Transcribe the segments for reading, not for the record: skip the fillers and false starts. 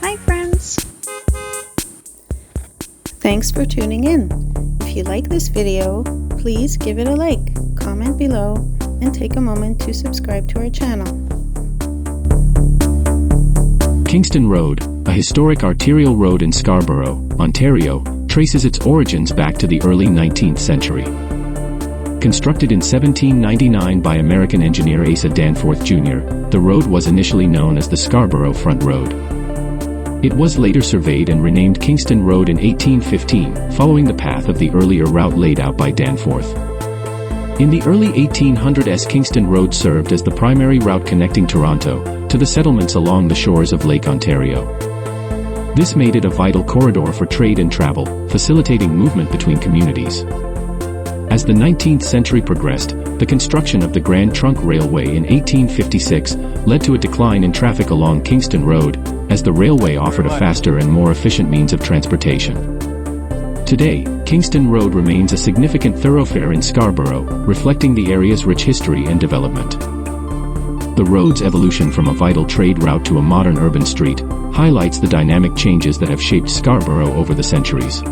Hi friends! Thanks for tuning in. If you like this video, please give it a like, comment below, and take a moment to subscribe to our channel. Kingston Road, a historic arterial road in Scarborough, Ontario, traces its origins back to the early 19th century. Constructed in 1799 by American engineer Asa Danforth Jr., the road was initially known as the Scarborough Front Road. It was later surveyed and renamed Kingston Road in 1815, following the path of the earlier route laid out by Danforth. In the early 1800s, Kingston Road served as the primary route connecting Toronto to the settlements along the shores of Lake Ontario. This made it a vital corridor for trade and travel, facilitating movement between communities. As the 19th century progressed, the construction of the Grand Trunk Railway in 1856 led to a decline in traffic along Kingston Road, as the railway offered a faster and more efficient means of transportation. Today, Kingston Road remains a significant thoroughfare in Scarborough, reflecting the area's rich history and development. The road's evolution from a vital trade route to a modern urban street highlights the dynamic changes that have shaped Scarborough over the centuries.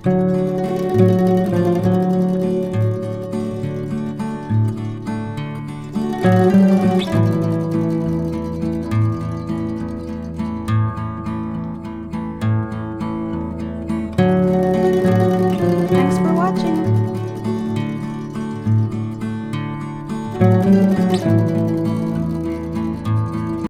you.